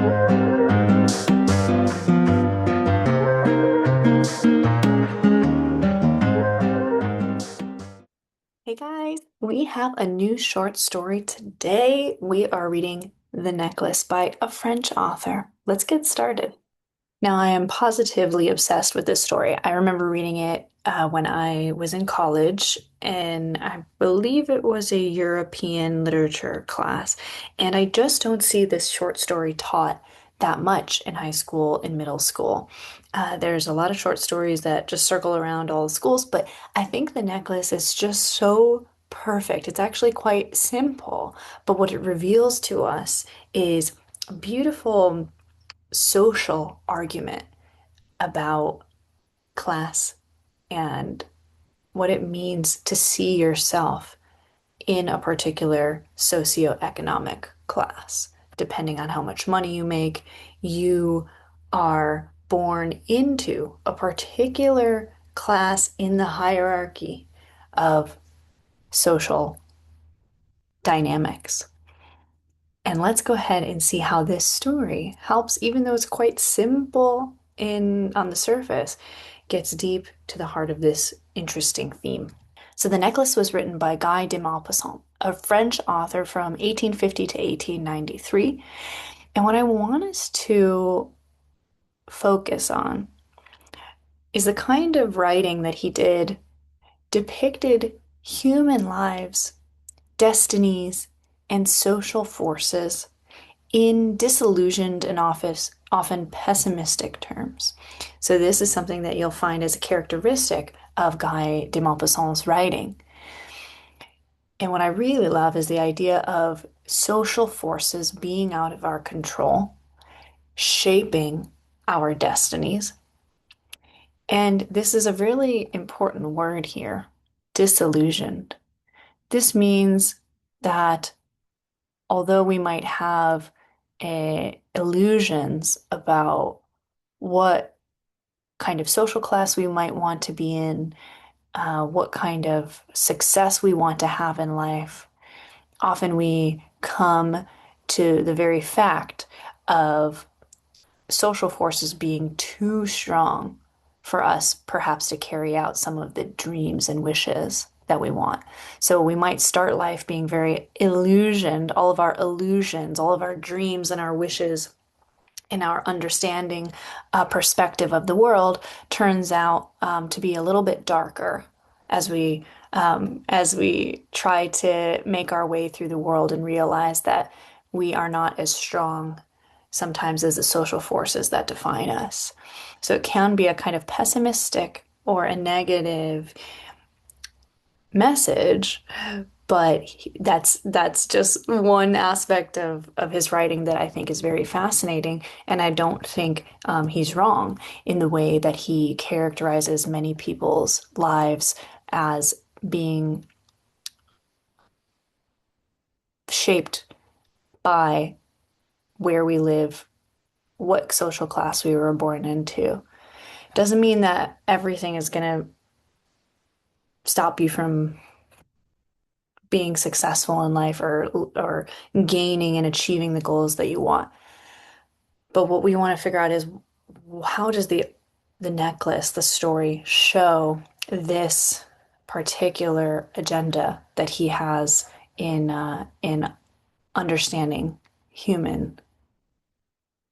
Hey guys, we have a new short story today. We are reading The Necklace by a French author. Let's get started. Now, I am positively obsessed with this story. I remember reading it when I was in college, and I believe it was a European literature class. And I just don't see this short story taught that much in high school and middle school. There's a lot of short stories that just circle around all the schools, but I think The Necklace is just so perfect. It's actually quite simple, but what it reveals to us is a beautiful social argument about class and what it means to see yourself in a particular socioeconomic class. Depending on how much money you make, you are born into a particular class in the hierarchy of social dynamics. And let's go ahead and see how this story helps, even though it's quite simple in on the surface, gets deep to the heart of this interesting theme. So The Necklace was written by Guy de Maupassant, a French author from 1850 to 1893. And what I want us to focus on is the kind of writing that he did depicted human lives, destinies, and social forces in disillusioned and often pessimistic terms. So this is something that you'll find as a characteristic of Guy de Maupassant's writing. And what I really love is the idea of social forces being out of our control, shaping our destinies. And this is a really important word here, disillusioned. This means that although we might have illusions about what kind of social class we might want to be in, what kind of success we want to have in life, often we come to the very fact of social forces being too strong for us perhaps to carry out some of the dreams and wishes that we want. So we might start life being very illusioned, all of our illusions, all of our dreams and our wishes and our understanding perspective of the world turns out to be a little bit darker as we try to make our way through the world and realize that we are not as strong sometimes as the social forces that define us. So it can be a kind of pessimistic or a negative message, but that's just one aspect of his writing that I think is very fascinating, and I don't think he's wrong in the way that he characterizes many people's lives as being shaped by where we live, what social class we were born into. Doesn't mean that everything is going to stop you from being successful in life or gaining and achieving the goals that you want. But what we want to figure out is how does the necklace, the story, show this particular agenda that he has in understanding human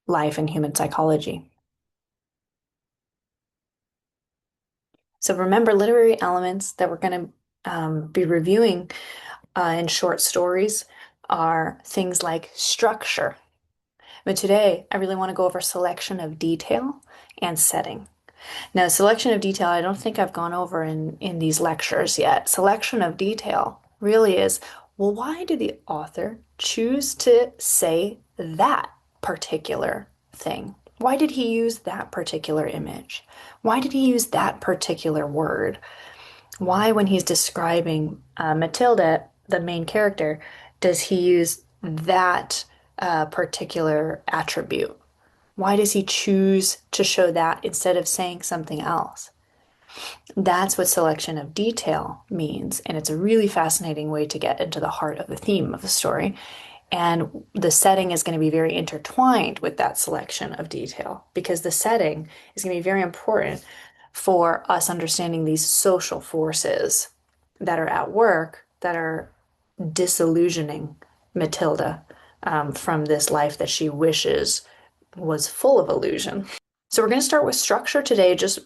life and human psychology. So remember, literary elements that we're going to be reviewing in short stories are things like structure. But today, I really want to go over selection of detail and setting. Now, selection of detail, I don't think I've gone over in these lectures yet. Selection of detail really is, well, why did the author choose to say that particular thing? Why did he use that particular image? Why did he use that particular word? Why, when he's describing Matilda, the main character, does he use that particular attribute? Why does he choose to show that instead of saying something else? That's what selection of detail means, and it's a really fascinating way to get into the heart of the theme of the story. And the setting is going to be very intertwined with that selection of detail because the setting is going to be very important for us understanding these social forces that are at work that are disillusioning Matilda from this life that she wishes was full of illusion. So we're going to start with structure today, just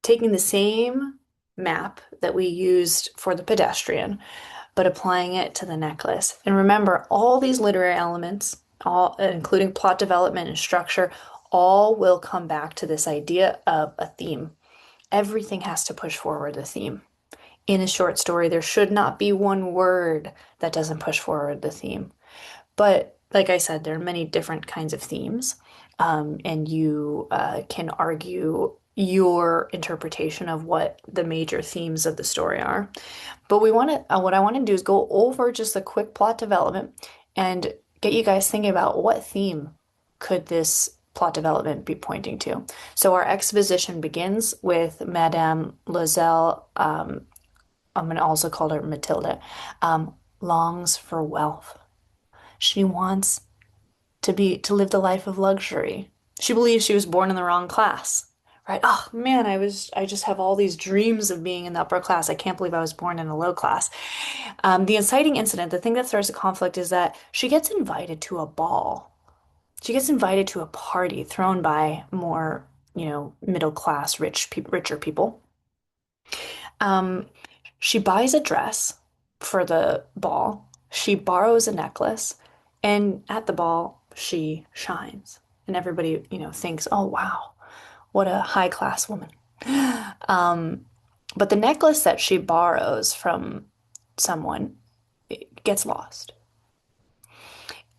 taking the same map that we used for the pedestrian, but applying it to the necklace. And remember, all these literary elements, all including plot development and structure, all will come back to this idea of a theme. Everything has to push forward the theme. In a short story, there should not be one word that doesn't push forward the theme. But like I said, there are many different kinds of themes, and you can argue your interpretation of what the major themes of the story are. But what I want to do is go over just a quick plot development and get you guys thinking about what theme could this plot development be pointing to. So our exposition begins with Madame Loisel, I'm going to also call her Matilda, longs for wealth. She wants to live the life of luxury. She believes she was born in the wrong class, right? Oh man, I just have all these dreams of being in the upper class. I can't believe I was born in a low class. The inciting incident, the thing that starts the conflict is that she gets invited to a ball. She gets invited to a party thrown by more, middle class, richer people. Um, she buys a dress for the ball. She borrows a necklace, and at the ball, she shines. And everybody, thinks, oh, wow, what a high class woman. Um, but the necklace that she borrows from someone gets lost.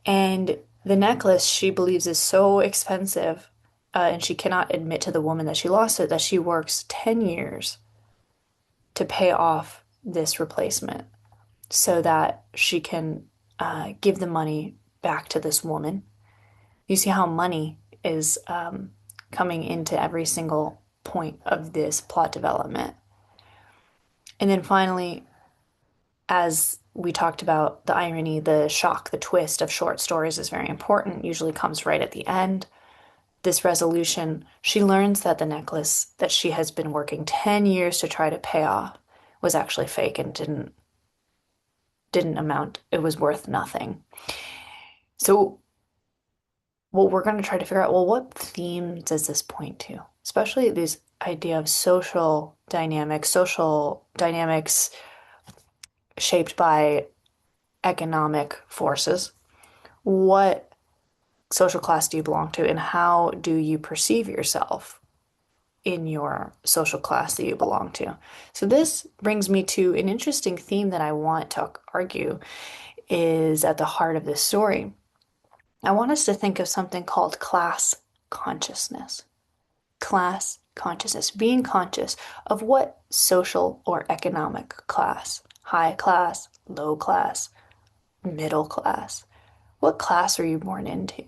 And the necklace she believes is so expensive, and she cannot admit to the woman that she lost it, that she works 10 years to pay off this replacement so that she can give the money back to this woman. You see how money is coming into every single point of this plot development. And then finally, as we talked about, the irony, the shock, the twist of short stories is very important, usually comes right at the end. This resolution, she learns that the necklace that she has been working 10 years to try to pay off was actually fake and didn't amount, it was worth nothing. So what we're going to try to figure out, well, what theme does this point to? Especially this idea of social dynamics shaped by economic forces. What social class do you belong to, and how do you perceive yourself in your social class that you belong to? So this brings me to an interesting theme that I want to argue is at the heart of this story. I want us to think of something called class consciousness. Class consciousness, being conscious of what social or economic class, high class, low class, middle class, what class are you born into?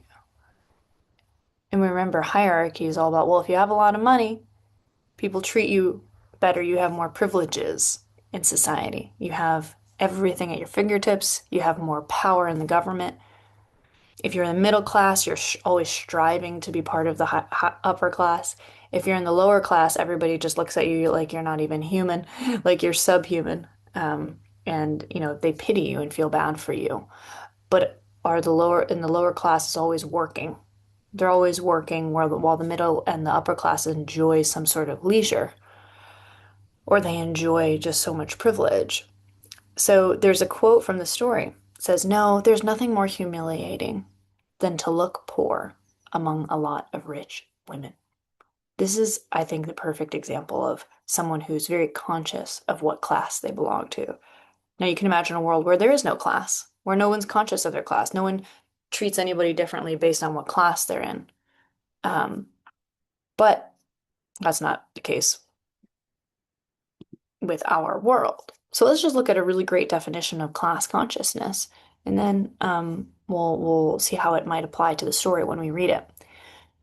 And remember, hierarchy is all about, well, if you have a lot of money, people treat you better, you have more privileges in society. You have everything at your fingertips, you have more power in the government. If you're in the middle class, you're always striving to be part of the upper class. If you're in the lower class, everybody just looks at you like you're not even human, like you're subhuman. And they pity you and feel bad for you. But are the lower in the lower class is always working. They're always working while the middle and the upper class enjoy some sort of leisure, or they enjoy just so much privilege. So there's a quote from the story. It says, "No, there's nothing more humiliating than to look poor among a lot of rich women." This is, I think, the perfect example of someone who's very conscious of what class they belong to. Now, you can imagine a world where there is no class, where no one's conscious of their class. No one treats anybody differently based on what class they're in. But that's not the case with our world. So let's just look at a really great definition of class consciousness, and then we'll see how it might apply to the story when we read it.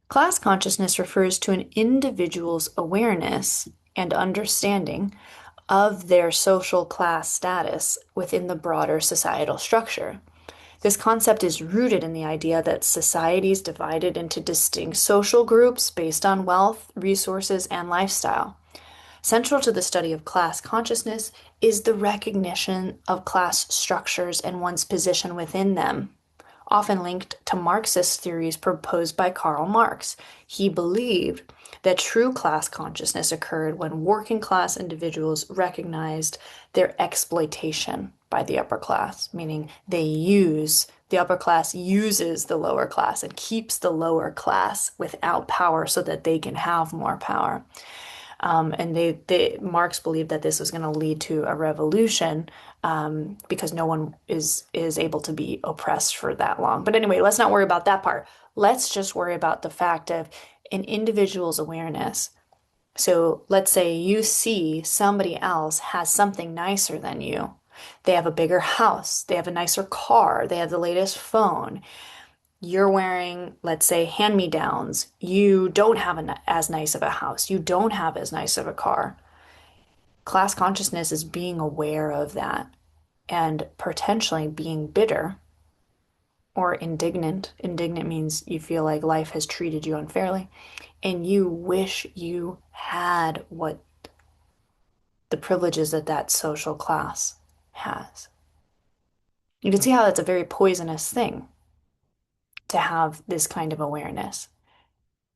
Class consciousness refers to an individual's awareness and understanding of their social class status within the broader societal structure. This concept is rooted in the idea that society is divided into distinct social groups based on wealth, resources, and lifestyle. Central to the study of class consciousness is the recognition of class structures and one's position within them, often linked to Marxist theories proposed by Karl Marx. He believed that true class consciousness occurred when working class individuals recognized their exploitation by the upper class, meaning the upper class uses the lower class and keeps the lower class without power so that they can have more power. And Marx believed that this was going to lead to a revolution, because no one is able to be oppressed for that long. But anyway, let's not worry about that part. Let's just worry about the fact of an individual's awareness. So let's say you see somebody else has something nicer than you. They have a bigger house, they have a nicer car, they have the latest phone. You're wearing, let's say, hand-me-downs. You don't have as nice of a house. You don't have as nice of a car. Class consciousness is being aware of that and potentially being bitter or indignant. Indignant means you feel like life has treated you unfairly and you wish you had what the privileges that that social class has. You can see how that's a very poisonous thing to have this kind of awareness.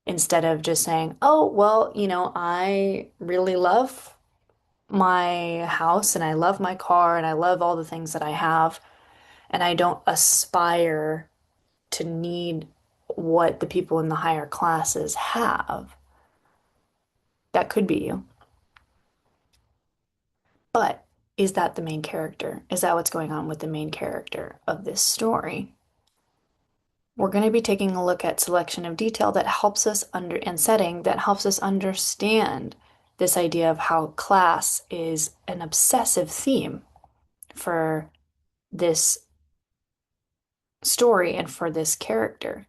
Instead of just saying, oh, well, I really love my house and I love my car and I love all the things that I have, and I don't aspire to need what the people in the higher classes have. That could be you. But is that the main character? Is that what's going on with the main character of this story? We're going to be taking a look at selection of detail that helps us and setting that helps us understand this idea of how class is an obsessive theme for this story and for this character.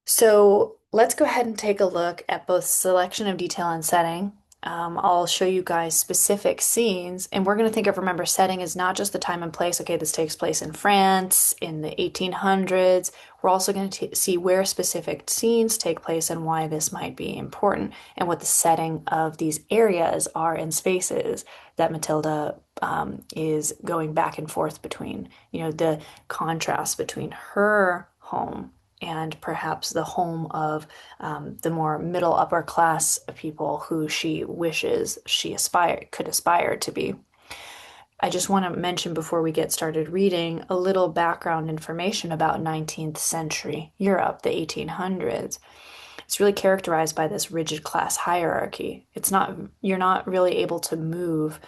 So let's go ahead and take a look at both selection of detail and setting. I'll show you guys specific scenes, and we're going to think of, remember, setting is not just the time and place. Okay, this takes place in France in the 1800s. We're also going to see where specific scenes take place and why this might be important, and what the setting of these areas are and spaces that Matilda is going back and forth between. The contrast between her home and perhaps the home of the more middle upper class people who she wishes she could aspire to be. I just want to mention before we get started reading a little background information about 19th century Europe, the 1800s. It's really characterized by this rigid class hierarchy. You're not really able to move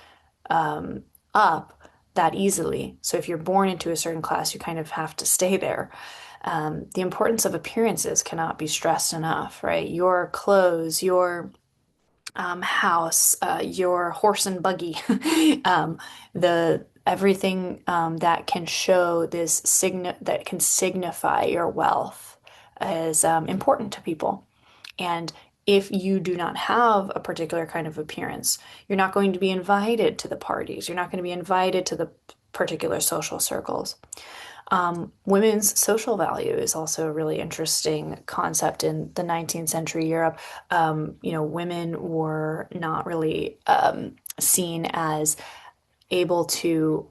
up that easily. So if you're born into a certain class, you kind of have to stay there. The importance of appearances cannot be stressed enough, right? Your clothes, your house, your horse and buggy, the everything that can show that can signify your wealth is important to people. And if you do not have a particular kind of appearance, you're not going to be invited to the parties. You're not going to be invited to the particular social circles. Women's social value is also a really interesting concept in the 19th century Europe. Women were not really seen as able to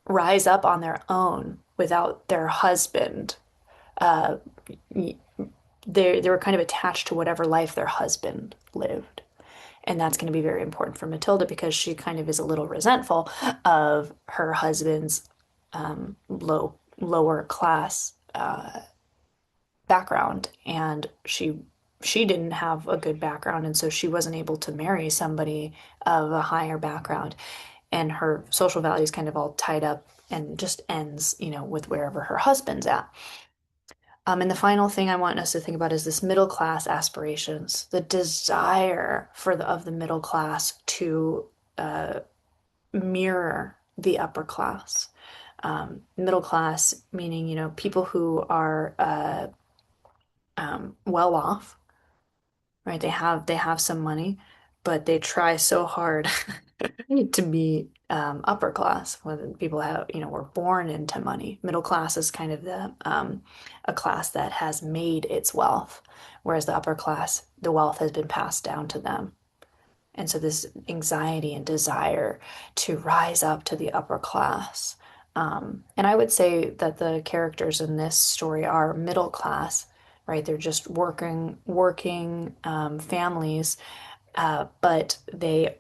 rise up on their own without their husband. Uh, they were kind of attached to whatever life their husband lived. And that's going to be very important for Matilda because she kind of is a little resentful of her husband's lower class background, and she didn't have a good background, and so she wasn't able to marry somebody of a higher background, and her social values kind of all tied up and just ends, with wherever her husband's at. And the final thing I want us to think about is this middle class aspirations, the desire of the middle class to mirror the upper class. Middle class meaning, people who are well off, right? They have some money, but they try so hard to be upper class when people have, were born into money. Middle class is kind of the a class that has made its wealth, whereas the upper class, the wealth has been passed down to them. And so this anxiety and desire to rise up to the upper class. And I would say that the characters in this story are middle class, right? They're just working families, but they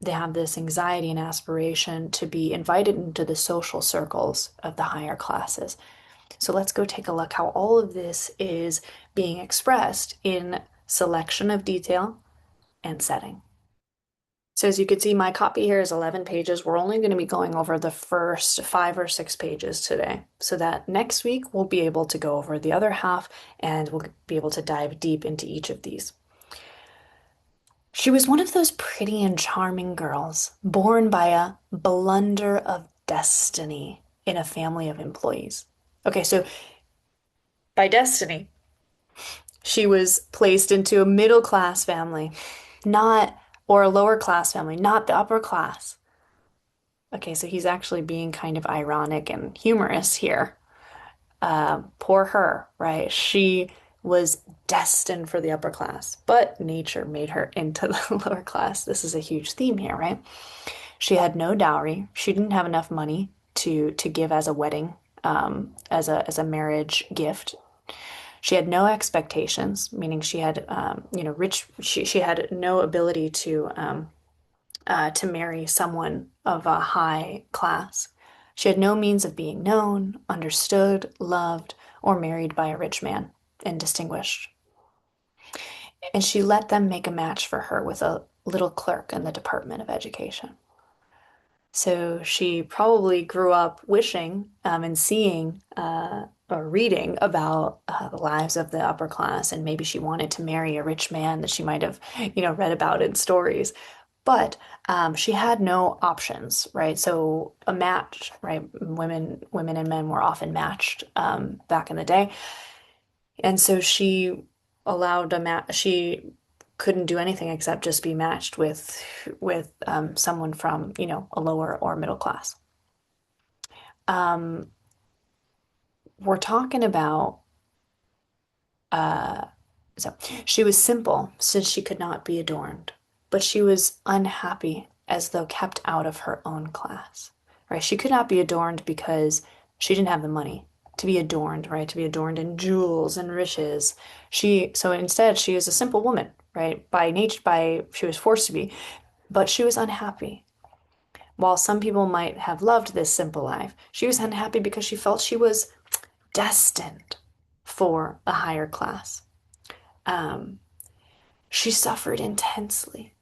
have this anxiety and aspiration to be invited into the social circles of the higher classes. So let's go take a look how all of this is being expressed in selection of detail and setting. So as you can see, my copy here is 11 pages. We're only going to be going over the first 5 or 6 pages today, so that next week we'll be able to go over the other half and we'll be able to dive deep into each of these. She was one of those pretty and charming girls, born by a blunder of destiny in a family of employees. Okay, so by destiny, she was placed into a middle class family, not, or a lower class family, not the upper class. Okay, so he's actually being kind of ironic and humorous here. Poor her, right? She was destined for the upper class, but nature made her into the lower class. This is a huge theme here, right? She had no dowry. She didn't have enough money to give as a wedding, as a marriage gift. She had no expectations, meaning she had, rich. She had no ability to marry someone of a high class. She had no means of being known, understood, loved, or married by a rich man and distinguished. And she let them make a match for her with a little clerk in the Department of Education. So she probably grew up wishing and seeing or reading about the lives of the upper class, and maybe she wanted to marry a rich man that she might have, read about in stories. But she had no options, right? So a match, right? Women and men were often matched back in the day, and so she allowed a match. She couldn't do anything except just be matched with someone from, a lower or middle class. Um, we're talking about uh, so she was simple since she could not be adorned, but she was unhappy as though kept out of her own class. Right? She could not be adorned because she didn't have the money to be adorned, right? To be adorned in jewels and riches. So instead she is a simple woman, right? By nature, by she was forced to be, but she was unhappy. While some people might have loved this simple life, she was unhappy because she felt she was destined for a higher class. Um, she suffered intensely,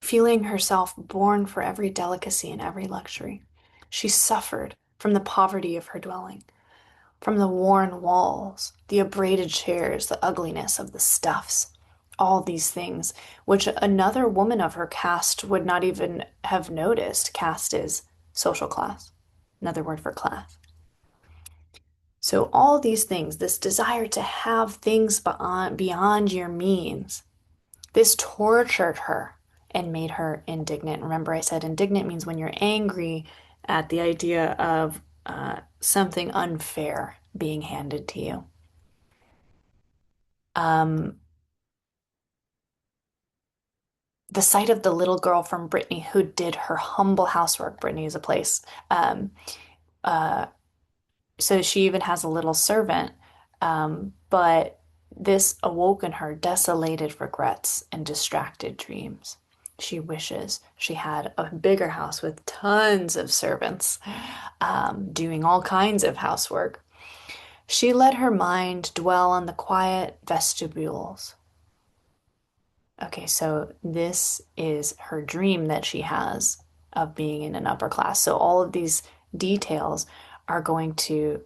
feeling herself born for every delicacy and every luxury. She suffered from the poverty of her dwelling, from the worn walls, the abraded chairs, the ugliness of the stuffs, all these things, which another woman of her caste would not even have noticed. Caste is social class, another word for class. So all these things, this desire to have things beyond your means, this tortured her and made her indignant. Remember, I said indignant means when you're angry at the idea of something unfair being handed to you. Um, the sight of the little girl from Brittany who did her humble housework. Brittany is a place. Uh, so she even has a little servant. But this awoke in her desolated regrets and distracted dreams. She wishes she had a bigger house with tons of servants, doing all kinds of housework. She let her mind dwell on the quiet vestibules. Okay, so this is her dream that she has of being in an upper class. So all of these details are going to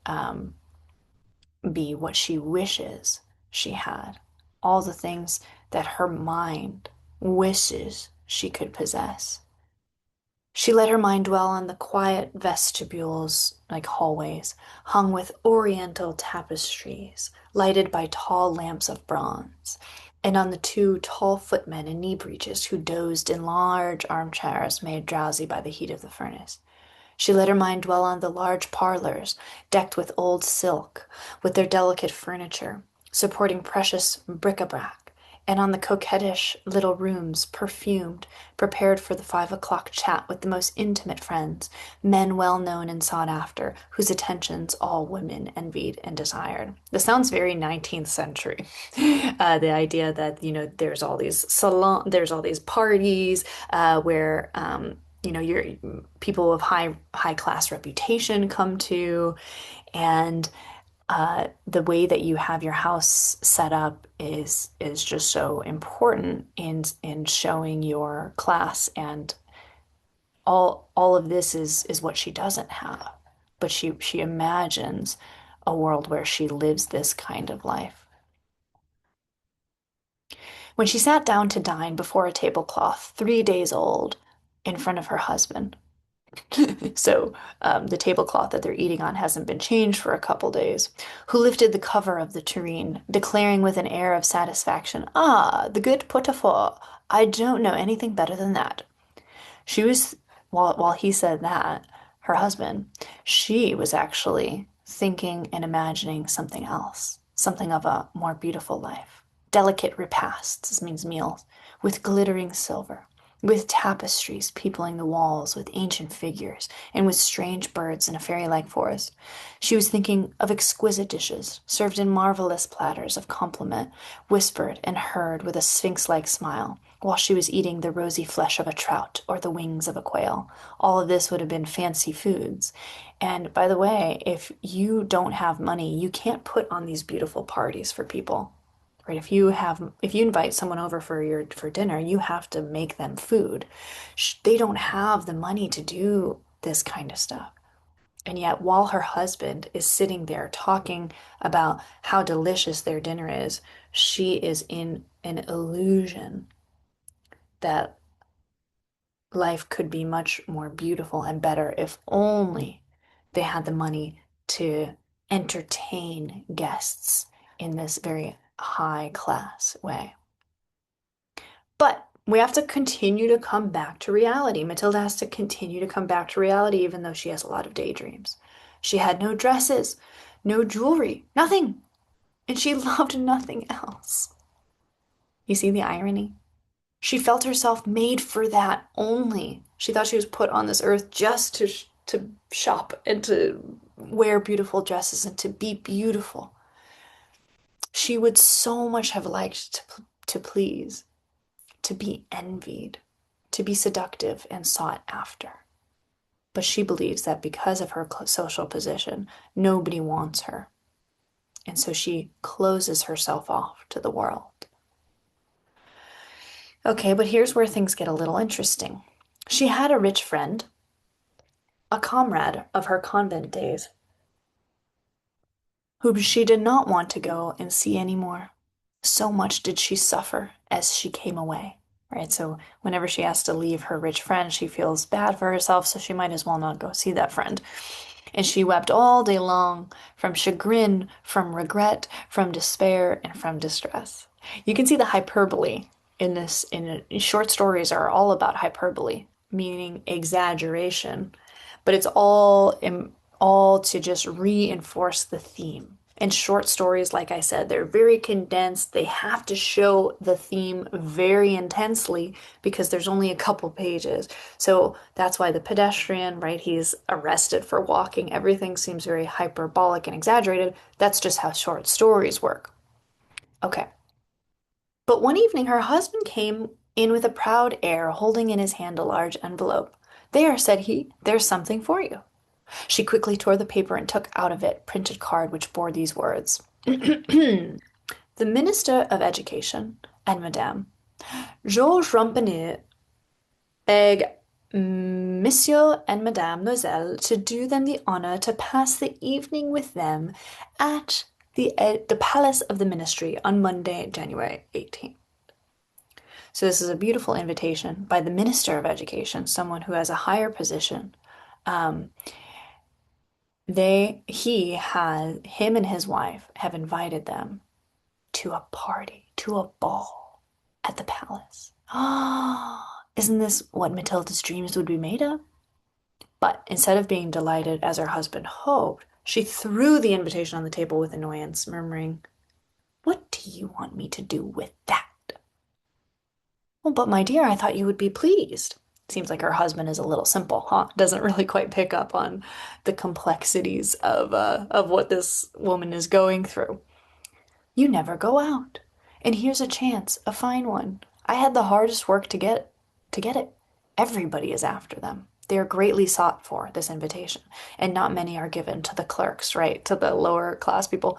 um, be what she wishes she had. All the things that her mind wishes she could possess. She let her mind dwell on the quiet vestibules, like hallways, hung with oriental tapestries, lighted by tall lamps of bronze. and on the two tall footmen in knee breeches who dozed in large armchairs made drowsy by the heat of the furnace. She let her mind dwell on the large parlors, decked with old silk, with their delicate furniture, supporting precious bric-a-brac, and on the coquettish little rooms, perfumed, prepared for the 5 o'clock chat with the most intimate friends, men well known and sought after, whose attentions all women envied and desired. This sounds very 19th century. The idea that, there's all these parties where your people of high class reputation come to, and the way that you have your house set up is just so important in showing your class, and all of this is what she doesn't have, but she imagines a world where she lives this kind of life. When she sat down to dine before a tablecloth 3 days old in front of her husband, so the tablecloth that they're eating on hasn't been changed for a couple days, who lifted the cover of the tureen, declaring with an air of satisfaction, "Ah, the good pot-au-feu. I don't know anything better than that." She was, while he said that, her husband, she was actually thinking and imagining something else, something of a more beautiful life. Delicate repasts, this means meals, with glittering silver, with tapestries peopling the walls with ancient figures, and with strange birds in a fairy-like forest. She was thinking of exquisite dishes, served in marvelous platters of compliment, whispered and heard with a sphinx-like smile, while she was eating the rosy flesh of a trout or the wings of a quail. All of this would have been fancy foods. And by the way, if you don't have money, you can't put on these beautiful parties for people. Right? If you invite someone over for dinner, you have to make them food. They don't have the money to do this kind of stuff. And yet, while her husband is sitting there talking about how delicious their dinner is, she is in an illusion that life could be much more beautiful and better if only they had the money to entertain guests in this very high class way. But we have to continue to come back to reality. Matilda has to continue to come back to reality, even though she has a lot of daydreams. She had no dresses, no jewelry, nothing. And she loved nothing else. You see the irony? She felt herself made for that only. She thought she was put on this earth just to shop and to wear beautiful dresses and to be beautiful. She would so much have liked to please, to be envied, to be seductive and sought after. But she believes that because of her social position, nobody wants her. And so she closes herself off to the world. Okay, but here's where things get a little interesting. She had a rich friend, a comrade of her convent days, whom she did not want to go and see anymore. So much did she suffer as she came away, right? So whenever she has to leave her rich friend, she feels bad for herself, so she might as well not go see that friend. And she wept all day long from chagrin, from regret, from despair, and from distress. You can see the hyperbole in this. Short stories are all about hyperbole, meaning exaggeration, but it's all to just reinforce the theme. And short stories, like I said, they're very condensed. They have to show the theme very intensely because there's only a couple pages. So that's why the pedestrian, right, he's arrested for walking. Everything seems very hyperbolic and exaggerated. That's just how short stories work. Okay. But one evening, her husband came in with a proud air, holding in his hand a large envelope. "There," said he, "there's something for you." She quickly tore the paper and took out of it a printed card which bore these words: "The Minister of Education and Madame Georges Ramponnet beg Monsieur and Madame Loisel to do them the honor to pass the evening with them at the Palace of the Ministry on Monday, January 18th. So this is a beautiful invitation by the Minister of Education, someone who has a higher position. Um, him and his wife have invited them to a party. to a ball at the palace. Ah, isn't this what Matilda's dreams would be made of? But instead of being delighted as her husband hoped, she threw the invitation on the table with annoyance, murmuring, "What do you want me to do with that?" "Well, but my dear, I thought you would be pleased." Seems like her husband is a little simple, huh? Doesn't really quite pick up on the complexities of what this woman is going through. "You never go out. And here's a chance, a fine one. I had the hardest work to get it. Everybody is after them. They are greatly sought for, this invitation, and not many are given to the clerks, right? To the lower class people.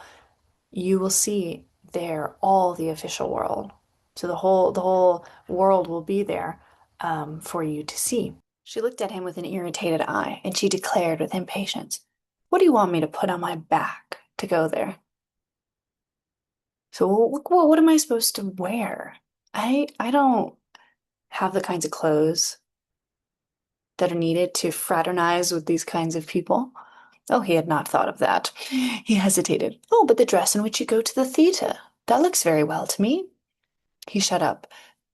You will see there all the official world. So the whole world will be there for you to see." She looked at him with an irritated eye, and she declared with impatience, "What do you want me to put on my back to go there? So what am I supposed to wear? I don't have the kinds of clothes that are needed to fraternize with these kinds of people." Oh, he had not thought of that. He hesitated. "Oh, but the dress in which you go to the theatre. That looks very well to me." He shut up,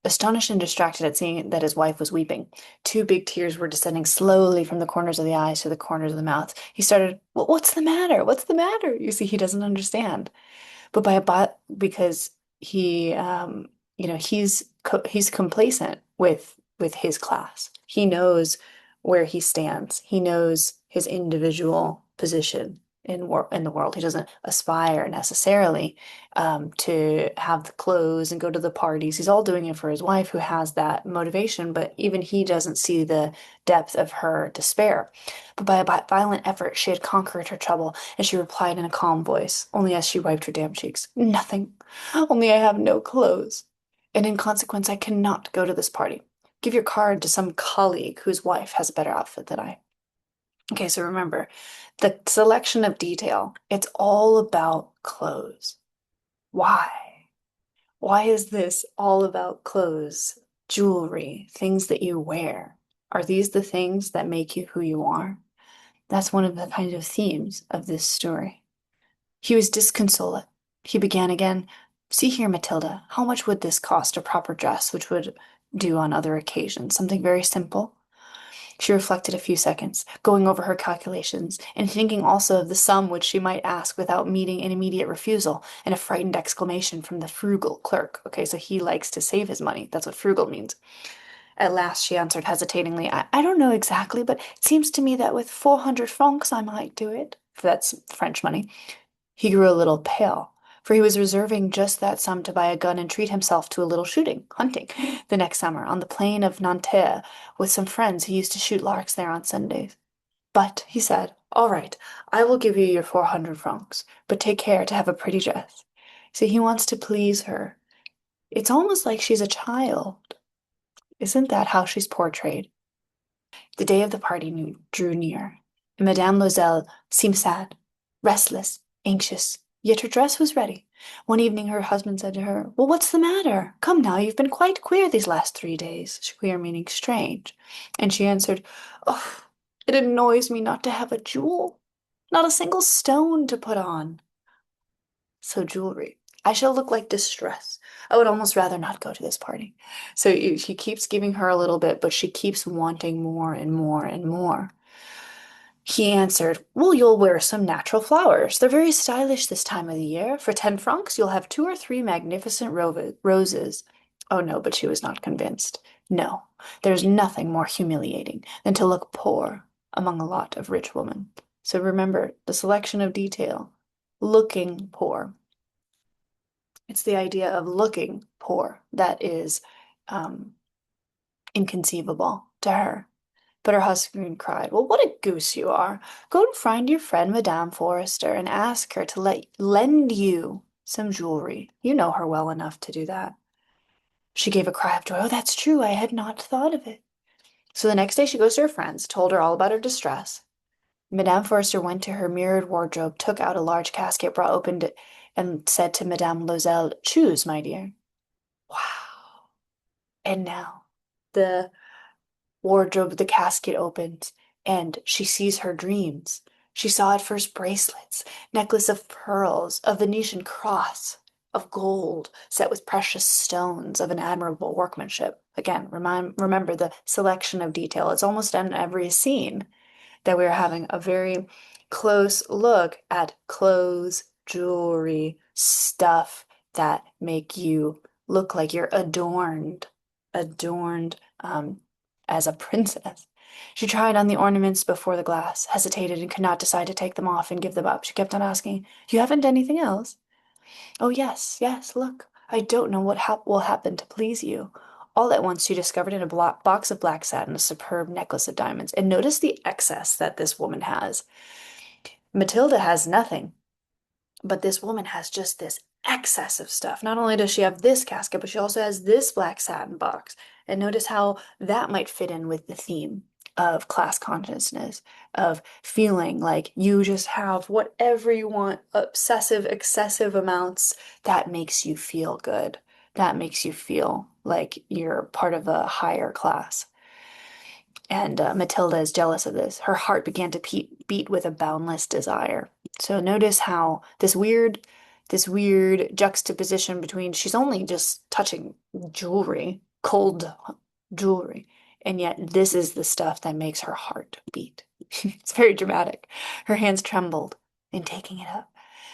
astonished and distracted at seeing that his wife was weeping. Two big tears were descending slowly from the corners of the eyes to the corners of the mouth. He started, What's the matter? What's the matter?" You see, he doesn't understand. But because he he's complacent with his class. He knows where he stands. He knows his individual position in the world. He doesn't aspire necessarily to have the clothes and go to the parties. He's all doing it for his wife, who has that motivation, but even he doesn't see the depth of her despair. But by a violent effort, she had conquered her trouble, and she replied in a calm voice, only as she wiped her damp cheeks, "Nothing. Only I have no clothes. And in consequence, I cannot go to this party. Give your card to some colleague whose wife has a better outfit than I." Okay, so remember, the selection of detail, it's all about clothes. Why? Why is this all about clothes, jewelry, things that you wear? Are these the things that make you who you are? That's one of the kind of themes of this story. He was disconsolate. He began again. "See here, Matilda, how much would this cost, a proper dress, which would do on other occasions? Something very simple?" She reflected a few seconds, going over her calculations, and thinking also of the sum which she might ask without meeting an immediate refusal, and a frightened exclamation from the frugal clerk. Okay, so he likes to save his money. That's what frugal means. At last she answered hesitatingly, I don't know exactly, but it seems to me that with 400 francs I might do it." That's French money. He grew a little pale, for he was reserving just that sum to buy a gun and treat himself to a little hunting, the next summer, on the plain of Nanterre, with some friends who used to shoot larks there on Sundays. "But," he said, "all right, I will give you your 400 francs, but take care to have a pretty dress." See, he wants to please her. It's almost like she's a child. Isn't that how she's portrayed? The day of the party drew near, and Madame Loisel seemed sad, restless, anxious. Yet her dress was ready. One evening her husband said to her, "Well, what's the matter? Come now, you've been quite queer these last 3 days." Queer meaning strange. And she answered, "Oh, it annoys me not to have a jewel, not a single stone to put on." So jewelry. I shall look like distress. I would almost rather not go to this party. So he keeps giving her a little bit, but she keeps wanting more and more and more. He answered, "Well, you'll wear some natural flowers. They're very stylish this time of the year. For 10 francs, you'll have 2 or 3 magnificent roses." Oh no, but she was not convinced. No, there's nothing more humiliating than to look poor among a lot of rich women. So remember the selection of detail. Looking poor. It's the idea of looking poor that is um, inconceivable to her. But her husband cried, "Well, what a goose you are! Go and find your friend Madame Forrester and ask her to lend you some jewelry. You know her well enough to do that." She gave a cry of joy. "Oh, that's true. I had not thought of it." So the next day she goes to her friends, told her all about her distress. Madame Forrester went to her mirrored wardrobe, took out a large casket, opened it, and said to Madame Loisel, "Choose, my dear." Wow. And now the wardrobe, the casket opens, and she sees her dreams. She saw at first bracelets, necklace of pearls, a Venetian cross. of gold set with precious stones of an admirable workmanship. Again, remember the selection of detail. It's almost in every scene that we're having a very close look at clothes, jewelry, stuff that make you look like you're adorned as a princess. She tried on the ornaments before the glass, hesitated, and could not decide to take them off and give them up. She kept on asking, "You haven't anything else?" "Oh, yes, yes, look. I don't know what will happen to please you." All at once she discovered in a box of black satin a superb necklace of diamonds. And notice the excess that this woman has. Matilda has nothing, but this woman has just this excess of stuff. Not only does she have this casket, but she also has this black satin box. And notice how that might fit in with the theme of class consciousness, of feeling like you just have whatever you want, obsessive, excessive amounts that makes you feel good. That makes you feel like you're part of a higher class. And Matilda is jealous of this. Her heart began to beat with a boundless desire. So notice how this weird juxtaposition between she's only just touching jewelry, cold jewelry, and yet this is the stuff that makes her heart beat. It's very dramatic. Her hands trembled in taking it up.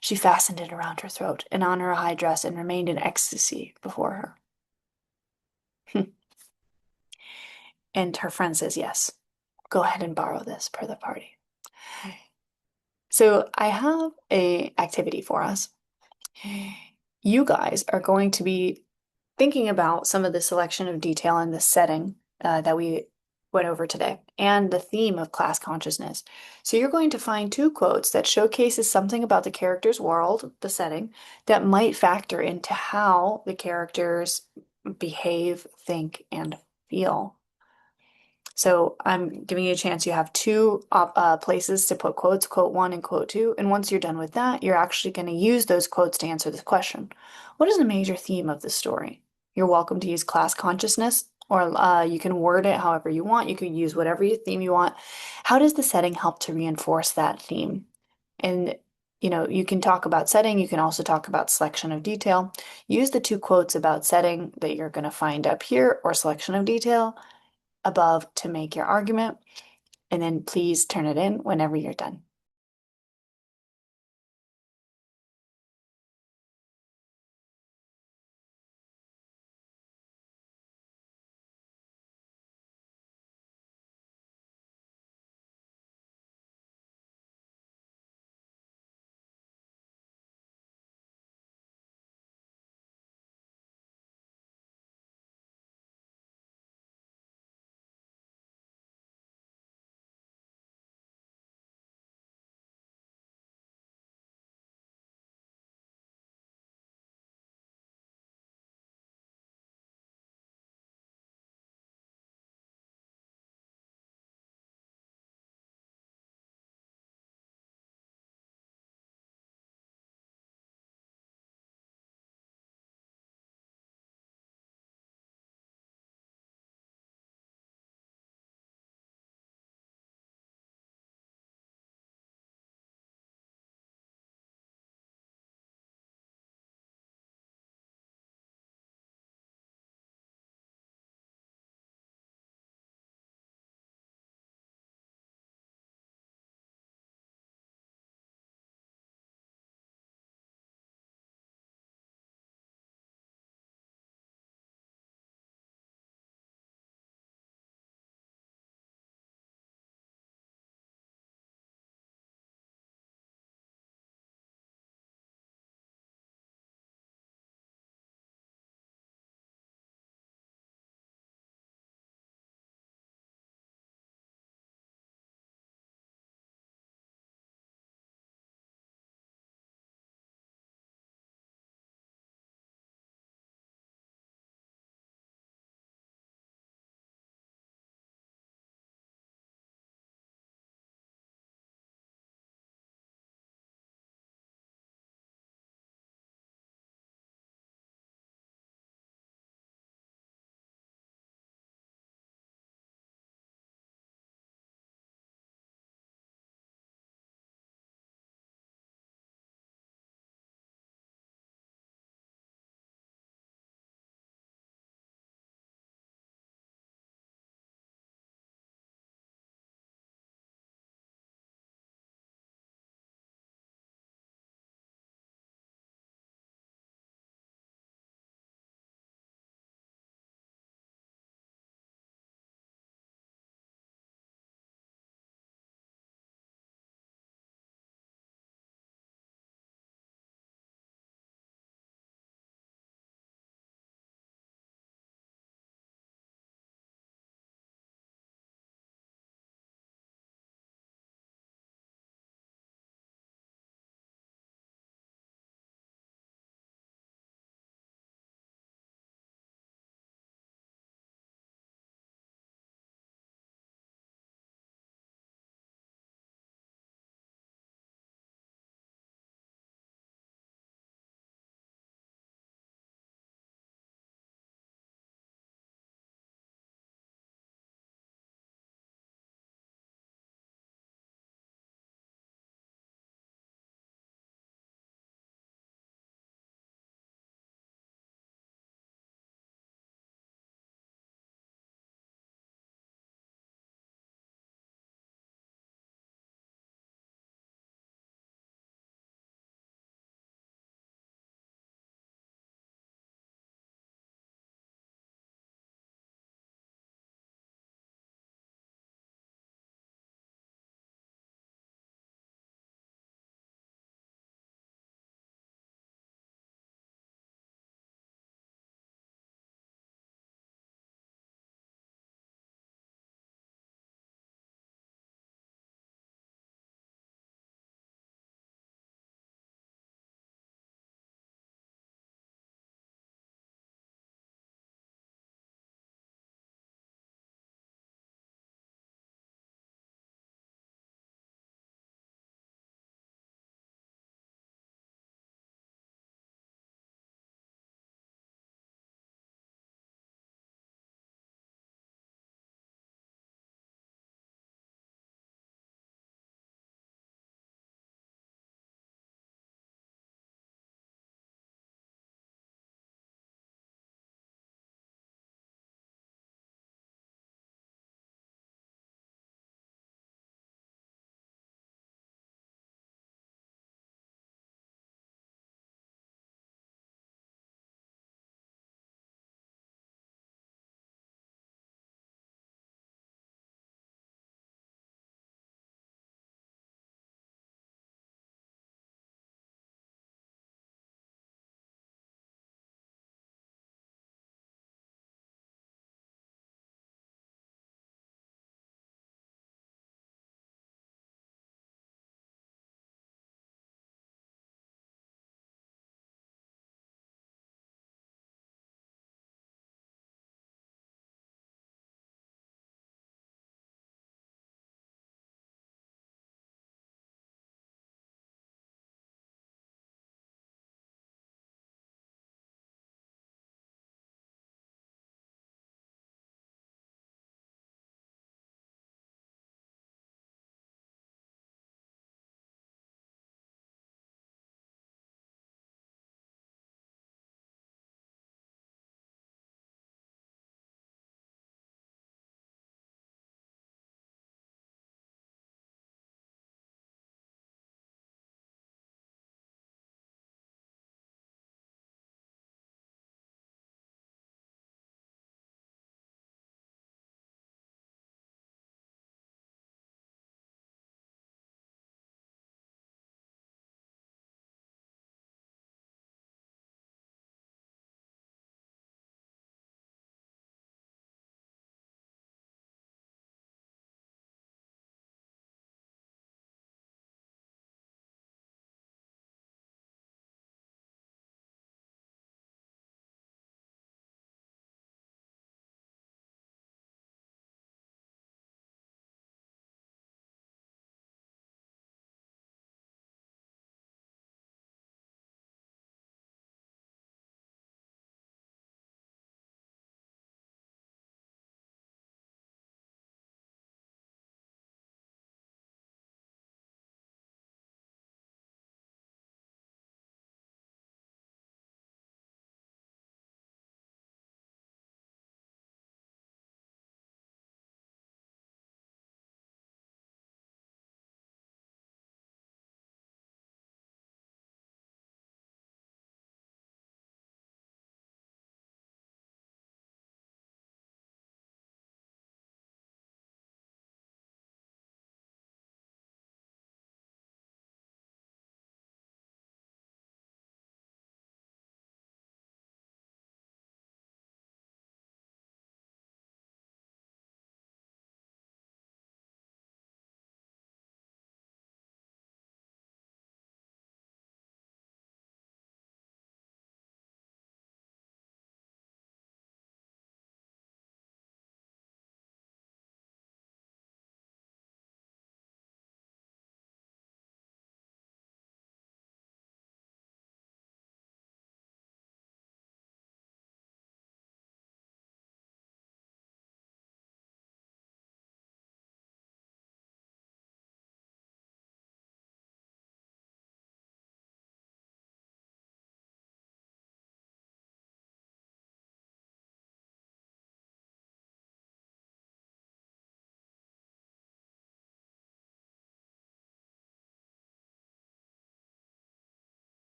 She fastened it around her throat and on her high dress and remained in ecstasy before her. And her friend says, "Yes, go ahead and borrow this per the party." So I have a activity for us. You guys are going to be thinking about some of the selection of detail and the setting that we went over today and the theme of class consciousness. So you're going to find two quotes that showcases something about the character's world, the setting, that might factor into how the characters behave, think, and feel. So I'm giving you a chance. You have two places to put quotes, quote one and quote two. And once you're done with that, you're actually going to use those quotes to answer this question. What is the major theme of the story? You're welcome to use class consciousness, or you can word it however you want. You can use whatever theme you want. How does the setting help to reinforce that theme? And you can talk about setting. You can also talk about selection of detail. Use the two quotes about setting that you're going to find up here or selection of detail above to make your argument, and then please turn it in whenever you're done.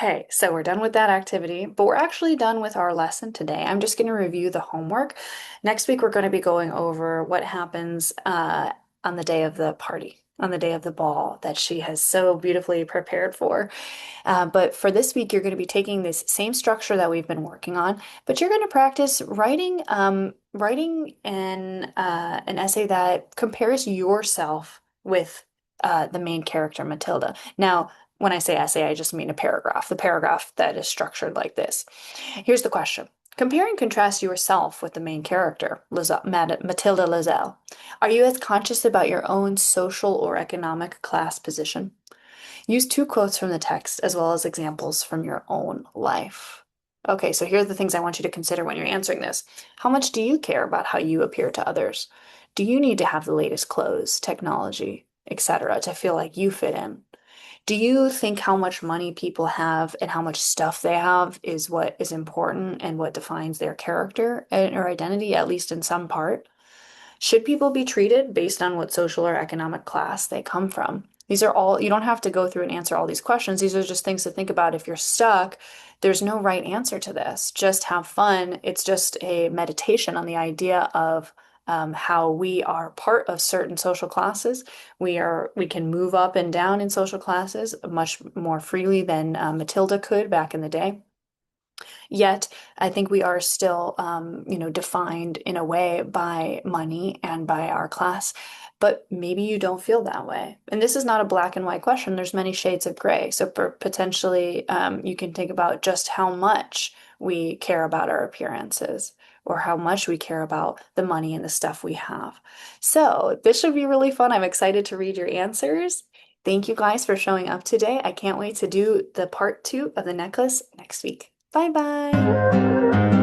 Okay, so we're done with that activity, but we're actually done with our lesson today. I'm just going to review the homework. Next week, we're going to be going over what happens on the day of the party, on the day of the ball that she has so beautifully prepared for. But for this week, you're going to be taking this same structure that we've been working on, but you're going to practice writing an essay that compares yourself with the main character, Matilda. Now, when I say essay, I just mean a paragraph, the paragraph that is structured like this. Here's the question. Compare and contrast yourself with the main character, Matilda Lizelle. Are you as conscious about your own social or economic class position? Use two quotes from the text as well as examples from your own life. Okay, so here are the things I want you to consider when you're answering this. How much do you care about how you appear to others? Do you need to have the latest clothes, technology, etc., to feel like you fit in? Do you think how much money people have and how much stuff they have is what is important and what defines their character or identity, at least in some part? Should people be treated based on what social or economic class they come from? These are all, you don't have to go through and answer all these questions. These are just things to think about. If you're stuck, there's no right answer to this. Just have fun. It's just a meditation on the idea of how we are part of certain social classes. We can move up and down in social classes much more freely than Matilda could back in the day. Yet, I think we are still, defined in a way by money and by our class. But maybe you don't feel that way. And this is not a black and white question. There's many shades of gray. So potentially, you can think about just how much we care about our appearances or how much we care about the money and the stuff we have. So this should be really fun. I'm excited to read your answers. Thank you guys for showing up today. I can't wait to do the part two of the necklace next week. Bye bye.